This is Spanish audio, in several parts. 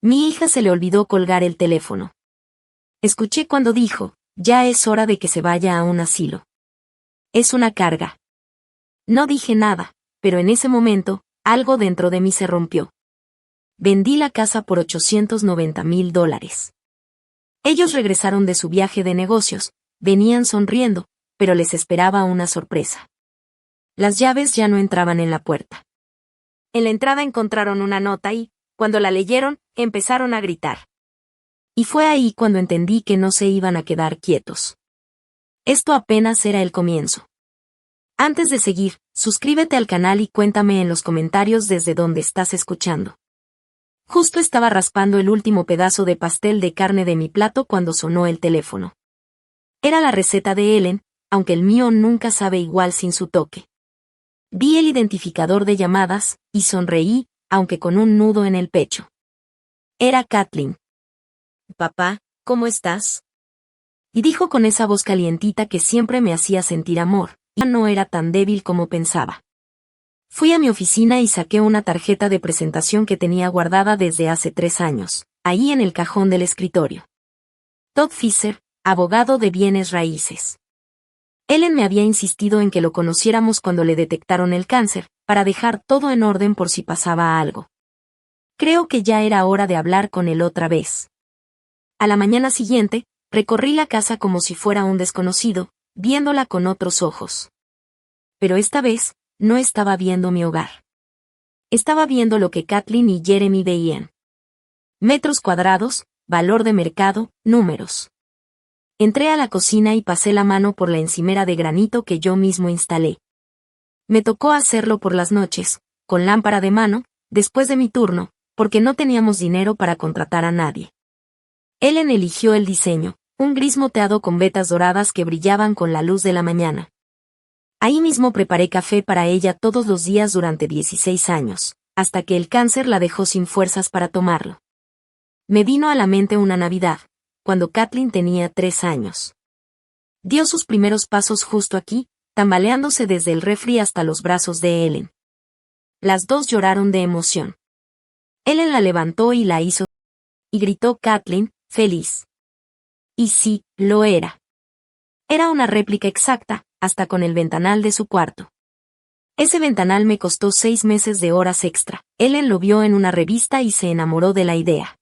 Mi hija se le olvidó colgar el teléfono. Escuché cuando dijo, ya es hora de que se vaya a un asilo. Es una carga. No dije nada, pero en ese momento, algo dentro de mí se rompió. Vendí la casa por $890,000. Ellos regresaron de su viaje de negocios, venían sonriendo, pero les esperaba una sorpresa. Las llaves ya no entraban en la puerta. En la entrada encontraron una nota y, cuando la leyeron, empezaron a gritar. Y fue ahí cuando entendí que no se iban a quedar quietos. Esto apenas era el comienzo. Antes de seguir, suscríbete al canal y cuéntame en los comentarios desde dónde estás escuchando. Justo estaba raspando el último pedazo de pastel de carne de mi plato cuando sonó el teléfono. Era la receta de Ellen, aunque el mío nunca sabe igual sin su toque. Vi el identificador de llamadas, y sonreí, aunque con un nudo en el pecho. Era Kathleen. Papá, ¿cómo estás? Y dijo con esa voz calientita que siempre me hacía sentir amor, y no era tan débil como pensaba. Fui a mi oficina y saqué una tarjeta de presentación que tenía guardada desde hace 3 años, ahí en el cajón del escritorio. Todd Fisher, abogado de bienes raíces. Ellen me había insistido en que lo conociéramos cuando le detectaron el cáncer, para dejar todo en orden por si pasaba algo. Creo que ya era hora de hablar con él otra vez. A la mañana siguiente, recorrí la casa como si fuera un desconocido, viéndola con otros ojos. Pero esta vez, no estaba viendo mi hogar. Estaba viendo lo que Kathleen y Jeremy veían. Metros cuadrados, valor de mercado, números. Entré a la cocina y pasé la mano por la encimera de granito que yo mismo instalé. Me tocó hacerlo por las noches, con lámpara de mano, después de mi turno, porque no teníamos dinero para contratar a nadie. Ellen eligió el diseño, un gris moteado con vetas doradas que brillaban con la luz de la mañana. Ahí mismo preparé café para ella todos los días durante 16 años, hasta que el cáncer la dejó sin fuerzas para tomarlo. Me vino a la mente una Navidad, cuando Kathleen tenía 3 años. Dio sus primeros pasos justo aquí, tambaleándose desde el refri hasta los brazos de Ellen. Las dos lloraron de emoción. Ellen la levantó y la hizo, y gritó Kathleen, feliz. Y sí, lo era. Era una réplica exacta, hasta con el ventanal de su cuarto. Ese ventanal me costó 6 meses de horas extra. Ellen lo vio en una revista y se enamoró de la idea.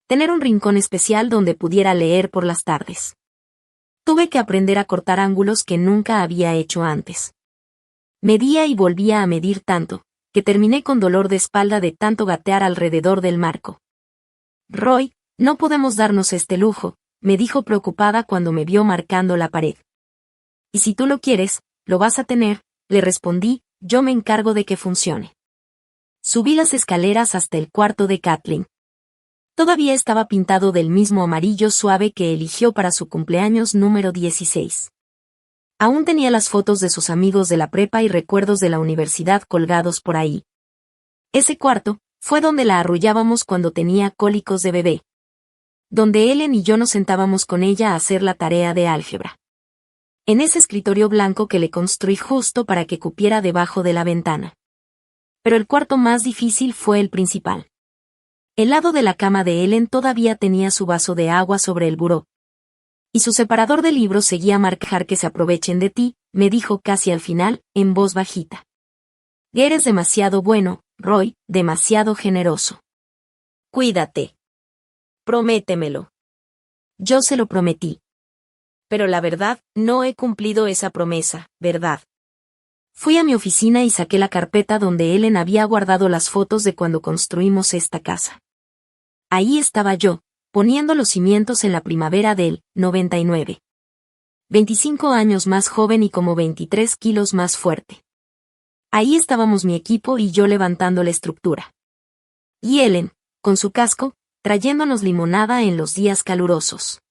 Tener un rincón especial donde pudiera leer por las tardes. Tuve que aprender a cortar ángulos que nunca había hecho antes. Medía y volvía a medir tanto, que terminé con dolor de espalda de tanto gatear alrededor del marco. Roy, no podemos darnos este lujo, me dijo preocupada cuando me vio marcando la pared. Y si tú lo quieres, lo vas a tener, le respondí, yo me encargo de que funcione. Subí las escaleras hasta el cuarto de Kathleen. Todavía estaba pintado del mismo amarillo suave que eligió para su cumpleaños número 16. Aún tenía las fotos de sus amigos de la prepa y recuerdos de la universidad colgados por ahí. Ese cuarto fue donde la arrullábamos cuando tenía cólicos de bebé. Donde Ellen y yo nos sentábamos con ella a hacer la tarea de álgebra. En ese escritorio blanco que le construí justo para que cupiera debajo de la ventana. Pero el cuarto más difícil fue el principal. El lado de la cama de Ellen todavía tenía su vaso de agua sobre el buró. Y su separador de libros seguía marcar que se aprovechen de ti, me dijo casi al final, en voz bajita. Eres demasiado bueno, Roy, demasiado generoso. Cuídate. Prométemelo. Yo se lo prometí. Pero la verdad, no he cumplido esa promesa, ¿verdad? Fui a mi oficina y saqué la carpeta donde Ellen había guardado las fotos de cuando construimos esta casa. Ahí estaba yo, poniendo los cimientos en la primavera del 99. 25 años más joven y como 23 kilos más fuerte. Ahí estábamos mi equipo y yo levantando la estructura. Y Ellen, con su casco, trayéndonos limonada en los días calurosos.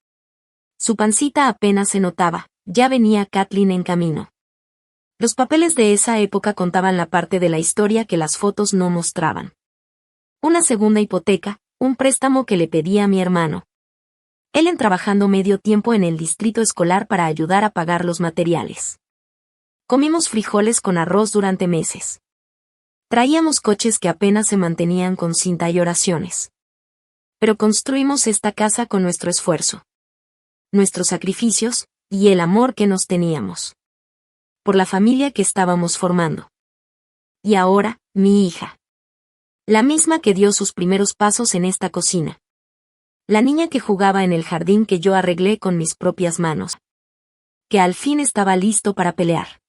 Su pancita apenas se notaba, ya venía Kathleen en camino. Los papeles de esa época contaban la parte de la historia que las fotos no mostraban. Una segunda hipoteca, un préstamo que le pedía a mi hermano. Ellen trabajando medio tiempo en el distrito escolar para ayudar a pagar los materiales. Comimos frijoles con arroz durante meses. Traíamos coches que apenas se mantenían con cinta y oraciones. Pero construimos esta casa con nuestro esfuerzo, nuestros sacrificios, y el amor que nos teníamos. Por la familia que estábamos formando. Y ahora, mi hija. La misma que dio sus primeros pasos en esta cocina. La niña que jugaba en el jardín que yo arreglé con mis propias manos. Que al fin estaba listo para pelear.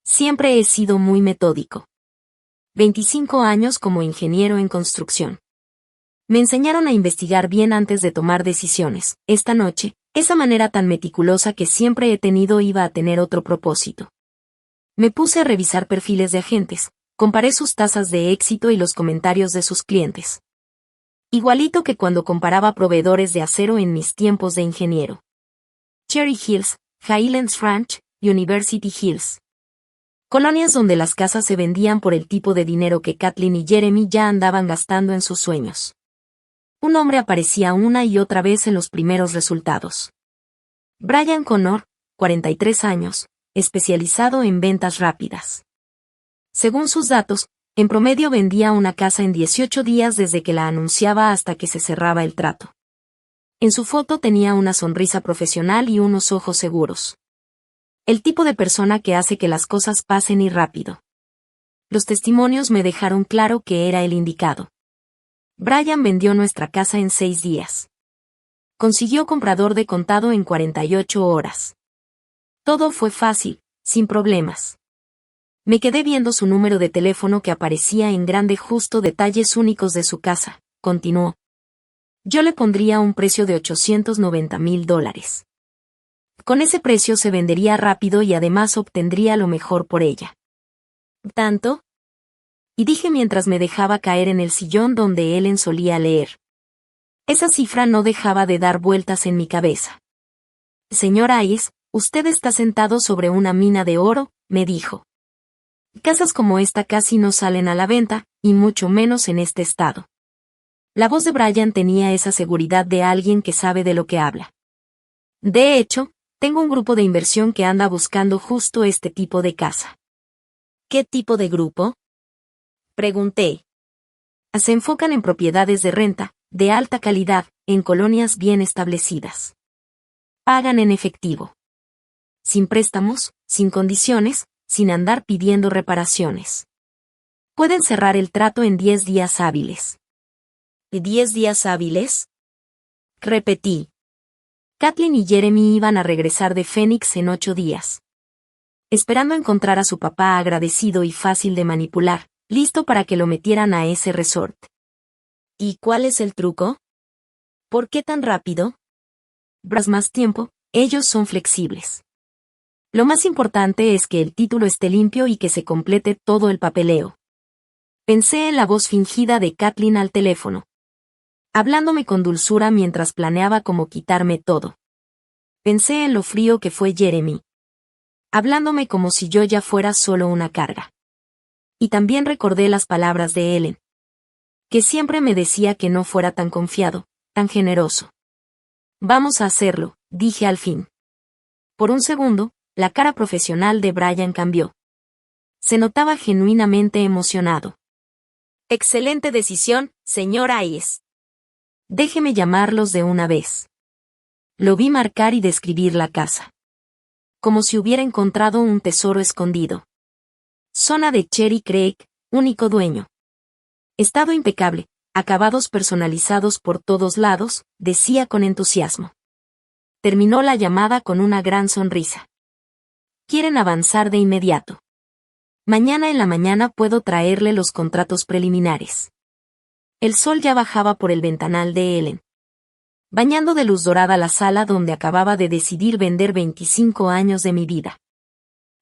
Siempre he sido muy metódico. 25 años como ingeniero en construcción. Me enseñaron a investigar bien antes de tomar decisiones. Esta noche, esa manera tan meticulosa que siempre he tenido iba a tener otro propósito. Me puse a revisar perfiles de agentes, comparé sus tasas de éxito y los comentarios de sus clientes. Igualito que cuando comparaba proveedores de acero en mis tiempos de ingeniero. Cherry Hills, Highlands Ranch, University Hills. Colonias donde las casas se vendían por el tipo de dinero que Kathleen y Jeremy ya andaban gastando en sus sueños. Un hombre aparecía una y otra vez en los primeros resultados. Brian Connor, 43 años, especializado en ventas rápidas. Según sus datos, en promedio vendía una casa en 18 días desde que la anunciaba hasta que se cerraba el trato. En su foto tenía una sonrisa profesional y unos ojos seguros. El tipo de persona que hace que las cosas pasen y rápido. Los testimonios me dejaron claro que era el indicado. Brian vendió nuestra casa en 6 días. Consiguió comprador de contado en 48 horas. Todo fue fácil, sin problemas. Me quedé viendo su número de teléfono que aparecía en grande justo detalles únicos de su casa, continuó. Yo le pondría un precio de $890,000. Con ese precio se vendería rápido y además obtendría lo mejor por ella. ¿Tanto? Y dije mientras me dejaba caer en el sillón donde Ellen solía leer. Esa cifra no dejaba de dar vueltas en mi cabeza. Señor Hayes, usted está sentado sobre una mina de oro, me dijo. Casas como esta casi no salen a la venta, y mucho menos en este estado. La voz de Brian tenía esa seguridad de alguien que sabe de lo que habla. De hecho, tengo un grupo de inversión que anda buscando justo este tipo de casa. ¿Qué tipo de grupo? Pregunté. Se enfocan en propiedades de renta, de alta calidad, en colonias bien establecidas. Pagan en efectivo. Sin préstamos, sin condiciones, sin andar pidiendo reparaciones. Pueden cerrar el trato en 10 días hábiles. ¿10 días hábiles? Repetí. Kathleen y Jeremy iban a regresar de Phoenix en 8 días. Esperando encontrar a su papá agradecido y fácil de manipular, listo para que lo metieran a ese resort. ¿Y cuál es el truco? ¿Por qué tan rápido? Tras más tiempo, ellos son flexibles. Lo más importante es que el título esté limpio y que se complete todo el papeleo. Pensé en la voz fingida de Kathleen al teléfono. Hablándome con dulzura mientras planeaba cómo quitarme todo. Pensé en lo frío que fue Jeremy. Hablándome como si yo ya fuera solo una carga. Y también recordé las palabras de Ellen. Que siempre me decía que no fuera tan confiado, tan generoso. Vamos a hacerlo, dije al fin. Por un segundo, la cara profesional de Brian cambió. Se notaba genuinamente emocionado. Excelente decisión, señor Hayes. Déjeme llamarlos de una vez. Lo vi marcar y describir la casa. Como si hubiera encontrado un tesoro escondido. Zona de Cherry Creek, único dueño. Estado impecable, acabados personalizados por todos lados, decía con entusiasmo. Terminó la llamada con una gran sonrisa. Quieren avanzar de inmediato. Mañana en la mañana puedo traerle los contratos preliminares. El sol ya bajaba por el ventanal de Ellen. Bañando de luz dorada la sala donde acababa de decidir vender 25 años de mi vida.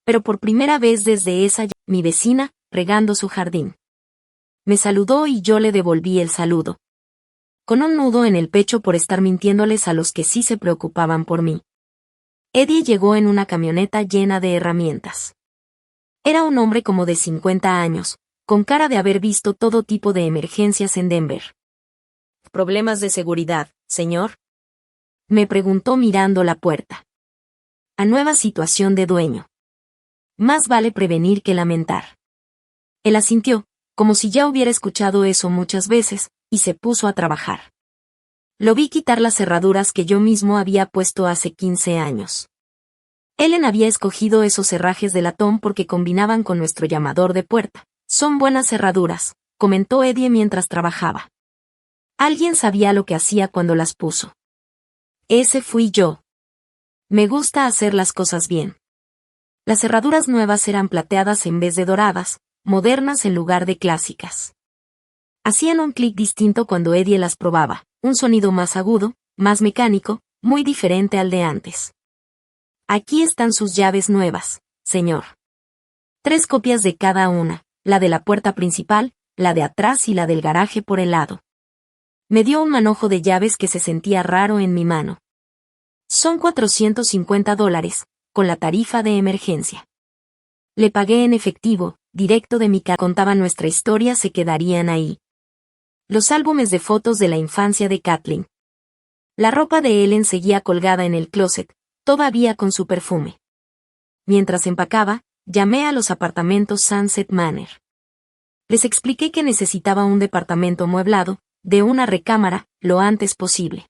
Pero por primera vez desde esa, mi vecina, regando su jardín. Me saludó y yo le devolví el saludo. Con un nudo en el pecho por estar mintiéndoles a los que sí se preocupaban por mí. Eddie llegó en una camioneta llena de herramientas. Era un hombre como de 50 años, con cara de haber visto todo tipo de emergencias en Denver. ¿Problemas de seguridad, señor? Me preguntó mirando la puerta. A nueva situación de dueño. Más vale prevenir que lamentar. Él asintió, como si ya hubiera escuchado eso muchas veces, y se puso a trabajar. Lo vi quitar las cerraduras que yo mismo había puesto hace 15 años. Ellen había escogido esos herrajes de latón porque combinaban con nuestro llamador de puerta. Son buenas cerraduras, comentó Eddie mientras trabajaba. Alguien sabía lo que hacía cuando las puso. Ese fui yo. Me gusta hacer las cosas bien. Las cerraduras nuevas eran plateadas en vez de doradas, modernas en lugar de clásicas. Hacían un clic distinto cuando Eddie las probaba, un sonido más agudo, más mecánico, muy diferente al de antes. Aquí están sus llaves nuevas, señor. 3 copias de cada una, la de la puerta principal, la de atrás y la del garaje por el lado. Me dio un manojo de llaves que se sentía raro en mi mano. Son $450, con la tarifa de emergencia. Le pagué en efectivo, directo de mi casa. Contaba nuestra historia, se quedarían ahí. Los álbumes de fotos de la infancia de Kathleen. La ropa de Ellen seguía colgada en el closet, todavía con su perfume. Mientras empacaba, llamé a los apartamentos Sunset Manor. Les expliqué que necesitaba un departamento amueblado, de una recámara, lo antes posible.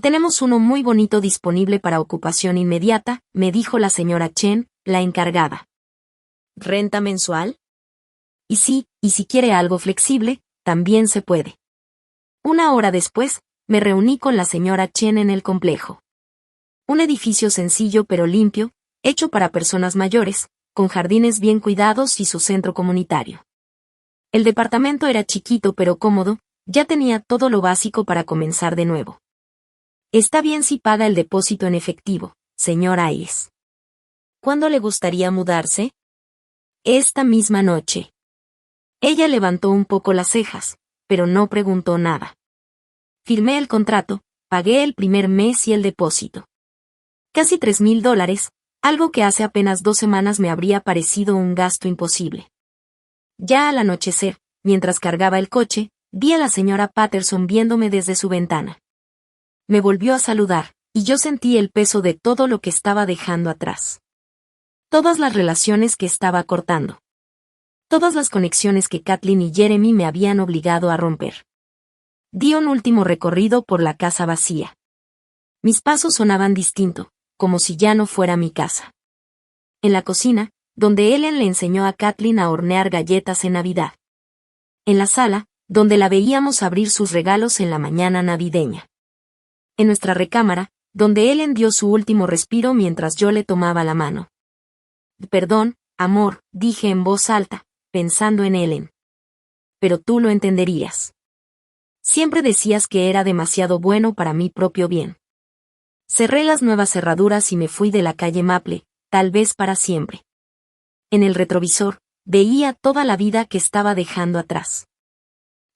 Tenemos uno muy bonito disponible para ocupación inmediata, me dijo la señora Chen, la encargada. ¿Renta mensual? Y sí, y si quiere algo flexible, también se puede. Una hora después, me reuní con la señora Chen en el complejo. Un edificio sencillo pero limpio, hecho para personas mayores, con jardines bien cuidados y su centro comunitario. El departamento era chiquito pero cómodo, ya tenía todo lo básico para comenzar de nuevo. Está bien si paga el depósito en efectivo, señora Ice. ¿Cuándo le gustaría mudarse? Esta misma noche. Ella levantó un poco las cejas, pero no preguntó nada. Firmé el contrato, pagué el primer mes y el depósito. Casi $3,000, algo que hace apenas 2 semanas me habría parecido un gasto imposible. Ya al anochecer, mientras cargaba el coche, vi a la señora Patterson viéndome desde su ventana. Me volvió a saludar, y yo sentí el peso de todo lo que estaba dejando atrás. Todas las relaciones que estaba cortando. Todas las conexiones que Kathleen y Jeremy me habían obligado a romper. Di un último recorrido por la casa vacía. Mis pasos sonaban distinto, como si ya no fuera mi casa. En la cocina, donde Ellen le enseñó a Kathleen a hornear galletas en Navidad. En la sala, donde la veíamos abrir sus regalos en la mañana navideña. En nuestra recámara, donde Ellen dio su último respiro mientras yo le tomaba la mano. Perdón, amor, dije en voz alta, pensando en Ellen. Pero tú lo entenderías. Siempre decías que era demasiado bueno para mi propio bien. Cerré las nuevas cerraduras y me fui de la calle Maple, tal vez para siempre. En el retrovisor, veía toda la vida que estaba dejando atrás.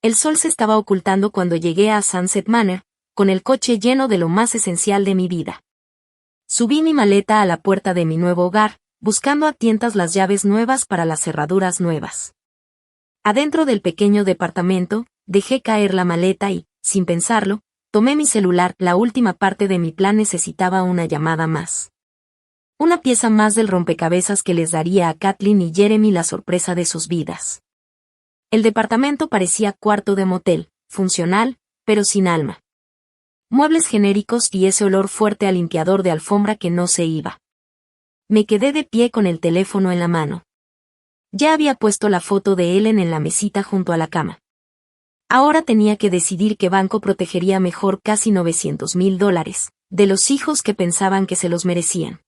El sol se estaba ocultando cuando llegué a Sunset Manor, con el coche lleno de lo más esencial de mi vida. Subí mi maleta a la puerta de mi nuevo hogar, buscando a tientas las llaves nuevas para las cerraduras nuevas. Adentro del pequeño departamento, dejé caer la maleta y, sin pensarlo, tomé mi celular. La última parte de mi plan necesitaba una llamada más. Una pieza más del rompecabezas que les daría a Kathleen y Jeremy la sorpresa de sus vidas. El departamento parecía cuarto de motel, funcional, pero sin alma. Muebles genéricos y ese olor fuerte a limpiador de alfombra que no se iba. Me quedé de pie con el teléfono en la mano. Ya había puesto la foto de Ellen en la mesita junto a la cama. Ahora tenía que decidir qué banco protegería mejor casi $900,000, de los hijos que pensaban que se los merecían.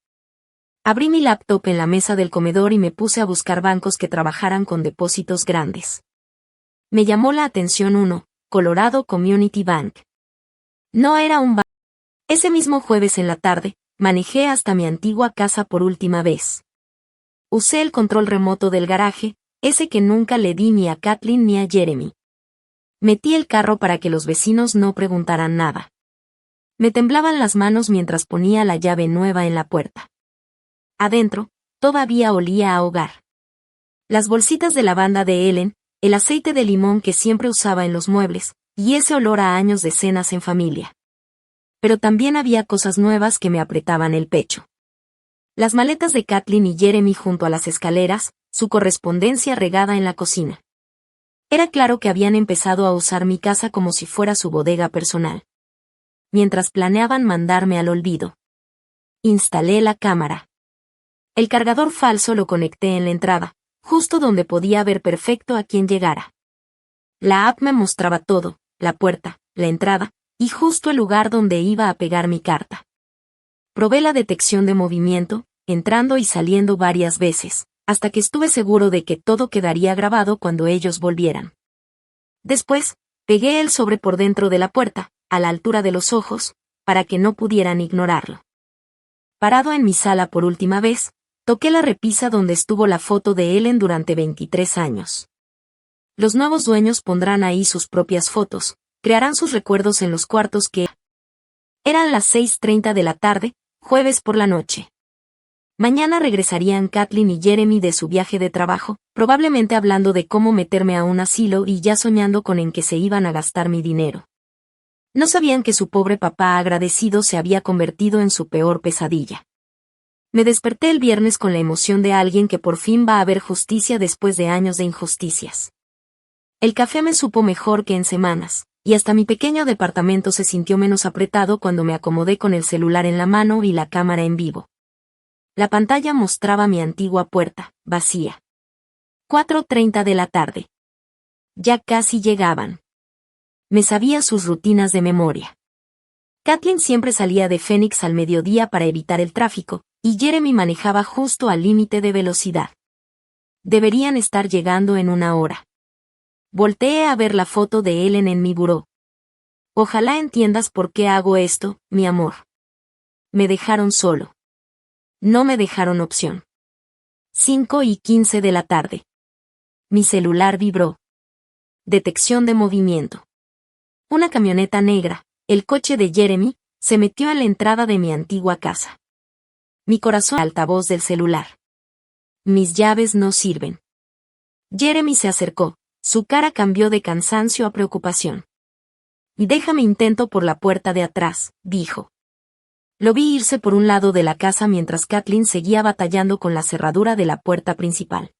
Abrí mi laptop en la mesa del comedor y me puse a buscar bancos que trabajaran con depósitos grandes. Me llamó la atención uno, Colorado Community Bank. No era un banco. Ese mismo jueves en la tarde, manejé hasta mi antigua casa por última vez. Usé el control remoto del garaje, ese que nunca le di ni a Kathleen ni a Jeremy. Metí el carro para que los vecinos no preguntaran nada. Me temblaban las manos mientras ponía la llave nueva en la puerta. Adentro, todavía olía a hogar. Las bolsitas de lavanda de Ellen, el aceite de limón que siempre usaba en los muebles, y ese olor a años de cenas en familia. Pero también había cosas nuevas que me apretaban el pecho. Las maletas de Kathleen y Jeremy junto a las escaleras, su correspondencia regada en la cocina. Era claro que habían empezado a usar mi casa como si fuera su bodega personal. mientras planeaban mandarme al olvido. Instalé la cámara. El cargador falso lo conecté en la entrada, justo donde podía ver perfecto a quien llegara. La app me mostraba todo, la puerta, la entrada, y justo el lugar donde iba a pegar mi carta. Probé la detección de movimiento, entrando y saliendo varias veces, hasta que estuve seguro de que todo quedaría grabado cuando ellos volvieran. Después, pegué el sobre por dentro de la puerta, a la altura de los ojos, para que no pudieran ignorarlo. Parado en mi sala por última vez, toqué la repisa donde estuvo la foto de Ellen durante 23 años. Los nuevos dueños pondrán ahí sus propias fotos, crearán sus recuerdos en los cuartos que... Eran las 6:30 de la tarde, jueves por la noche. Mañana regresarían Kathleen y Jeremy de su viaje de trabajo, probablemente hablando de cómo meterme a un asilo y ya soñando con en que se iban a gastar mi dinero. No sabían que su pobre papá agradecido se había convertido en su peor pesadilla. Me desperté el viernes con la emoción de alguien que por fin va a ver justicia después de años de injusticias. El café me supo mejor que en semanas, y hasta mi pequeño departamento se sintió menos apretado cuando me acomodé con el celular en la mano y la cámara en vivo. La pantalla mostraba mi antigua puerta, vacía. 4:30 de la tarde. Ya casi llegaban. Me sabía sus rutinas de memoria. Kathleen siempre salía de Phoenix al mediodía para evitar el tráfico, y Jeremy manejaba justo al límite de velocidad. Deberían estar llegando en una hora. Volteé a ver la foto de Ellen en mi buró. Ojalá entiendas por qué hago esto, mi amor. Me dejaron solo. No me dejaron opción. 5:15 de la tarde. Mi celular vibró. Detección de movimiento. Una camioneta negra, el coche de Jeremy, se metió en la entrada de mi antigua casa. Mi corazón altavoz del celular. Mis llaves no sirven. Jeremy se acercó, su cara cambió de cansancio a preocupación. Déjame intento por la puerta de atrás, dijo. Lo vi irse por un lado de la casa mientras Kathleen seguía batallando con la cerradura de la puerta principal.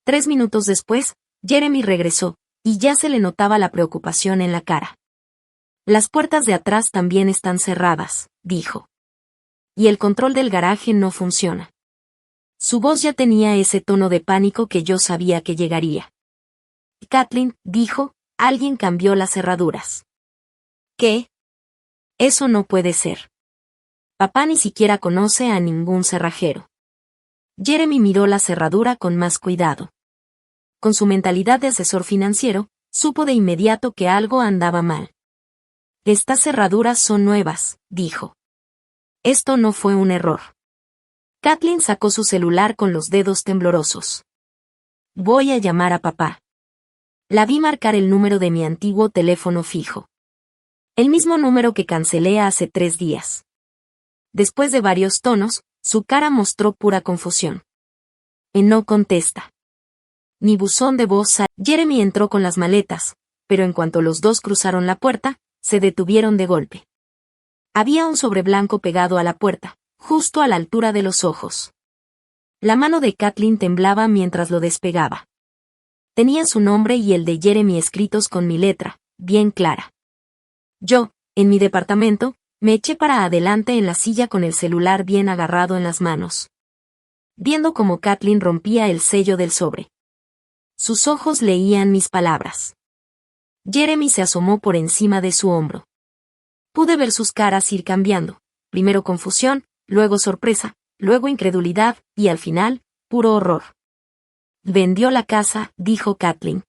3 minutos después, Jeremy regresó, y ya se le notaba la preocupación en la cara. Las puertas de atrás también están cerradas, dijo. Y el control del garaje no funciona. Su voz ya tenía ese tono de pánico que yo sabía que llegaría. Kathleen, dijo, alguien cambió las cerraduras. ¿Qué? Eso no puede ser. Papá ni siquiera conoce a ningún cerrajero. Jeremy miró la cerradura con más cuidado. Con su mentalidad de asesor financiero, supo de inmediato que algo andaba mal. Estas cerraduras son nuevas, dijo. Esto no fue un error. Kathleen sacó su celular con los dedos temblorosos. Voy a llamar a papá. La vi marcar el número de mi antiguo teléfono fijo. El mismo número que cancelé hace 3 días. Después de varios tonos, su cara mostró pura confusión. No contesta. Mi buzón de voz salió. Jeremy entró con las maletas, pero en cuanto los dos cruzaron la puerta, se detuvieron de golpe. Había un sobre blanco pegado a la puerta, justo a la altura de los ojos. La mano de Kathleen temblaba mientras lo despegaba. Tenía su nombre y el de Jeremy escritos con mi letra, bien clara. Yo, en mi departamento, me eché para adelante en la silla con el celular bien agarrado en las manos. Viendo cómo Kathleen rompía el sello del sobre. Sus ojos leían mis palabras. Jeremy se asomó por encima de su hombro. Pude ver sus caras ir cambiando, primero confusión, luego sorpresa, luego incredulidad, y al final, puro horror. Vendió la casa, dijo Kathleen.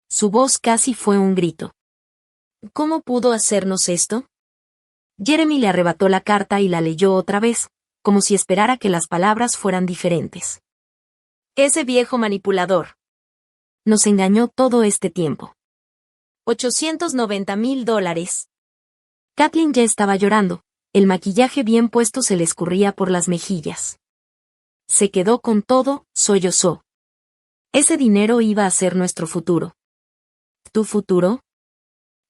Su voz casi fue un grito. ¿Cómo pudo hacernos esto? Jeremy le arrebató la carta y la leyó otra vez, como si esperara que las palabras fueran diferentes. Ese viejo manipulador. Nos engañó todo este tiempo. $890,000. Kathleen ya estaba llorando, el maquillaje bien puesto se le escurría por las mejillas. Se quedó con todo, sollozó. Ese dinero iba a ser nuestro futuro. ¿Tu futuro?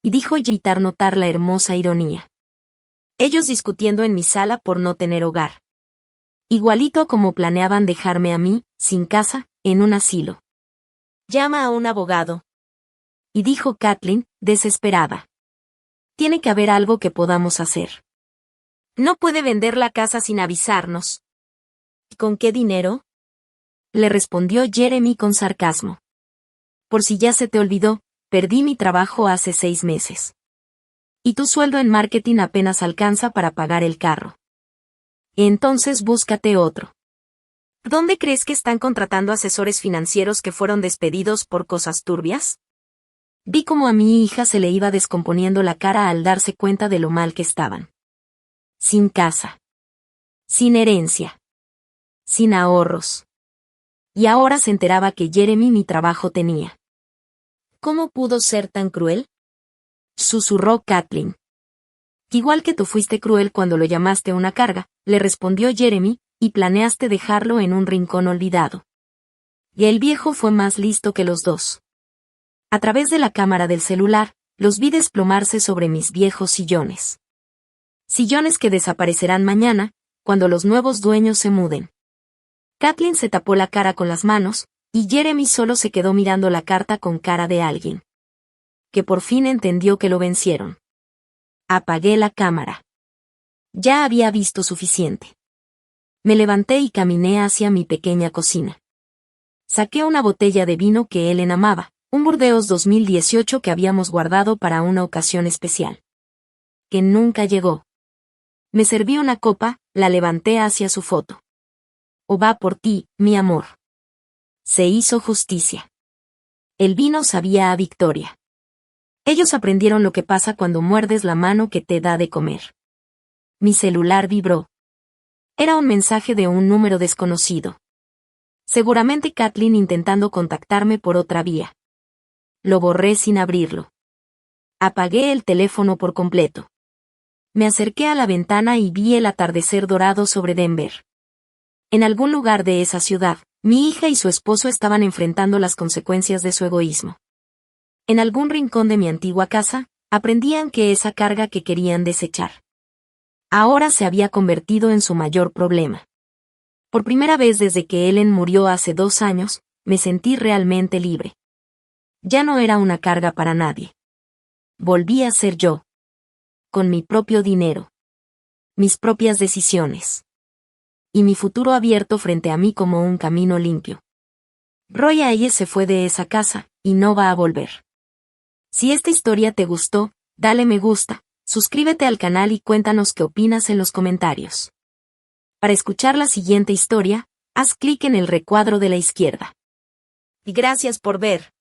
Y dijo evitar notar la hermosa ironía. Ellos discutiendo en mi sala por no tener hogar. Igualito como planeaban dejarme a mí, sin casa, en un asilo. Llama a un abogado. Y dijo Kathleen, desesperada. Tiene que haber algo que podamos hacer. No puede vender la casa sin avisarnos. ¿Con qué dinero? Le respondió Jeremy con sarcasmo. Por si ya se te olvidó, perdí mi trabajo hace 6 meses. Y tu sueldo en marketing apenas alcanza para pagar el carro. Entonces búscate otro. ¿Dónde crees que están contratando asesores financieros que fueron despedidos por cosas turbias? Vi cómo a mi hija se le iba descomponiendo la cara al darse cuenta de lo mal que estaban. Sin casa. Sin herencia. Sin ahorros. Y ahora se enteraba que Jeremy ni trabajo tenía. ¿Cómo pudo ser tan cruel? Susurró Kathleen. Igual que tú fuiste cruel cuando lo llamaste una carga, le respondió Jeremy, y planeaste dejarlo en un rincón olvidado. Y el viejo fue más listo que los dos. A través de la cámara del celular, los vi desplomarse sobre mis viejos sillones. Sillones que desaparecerán mañana, cuando los nuevos dueños se muden. Kathleen se tapó la cara con las manos, y Jeremy solo se quedó mirando la carta con cara de alguien que por fin entendió que lo vencieron. Apagué la cámara. Ya había visto suficiente. Me levanté y caminé hacia mi pequeña cocina. Saqué una botella de vino que Ellen amaba, un Burdeos 2018 que habíamos guardado para una ocasión especial. Que nunca llegó. Me serví una copa, la levanté hacia su foto. O va por ti, mi amor. Se hizo justicia. El vino sabía a victoria. Ellos aprendieron lo que pasa cuando muerdes la mano que te da de comer. Mi celular vibró. Era un mensaje de un número desconocido. Seguramente Kathleen intentando contactarme por otra vía. Lo borré sin abrirlo. Apagué el teléfono por completo. Me acerqué a la ventana y vi el atardecer dorado sobre Denver. En algún lugar de esa ciudad, mi hija y su esposo estaban enfrentando las consecuencias de su egoísmo. En algún rincón de mi antigua casa, aprendían que esa carga que querían desechar ahora se había convertido en su mayor problema. Por primera vez desde que Ellen murió hace 2 años, me sentí realmente libre. Ya no era una carga para nadie. Volví a ser yo. Con mi propio dinero. Mis propias decisiones. Y mi futuro abierto frente a mí como un camino limpio. Roy Ayers se fue de esa casa, y no va a volver. Si esta historia te gustó, dale me gusta, suscríbete al canal y cuéntanos qué opinas en los comentarios. Para escuchar la siguiente historia, haz clic en el recuadro de la izquierda. Y gracias por ver.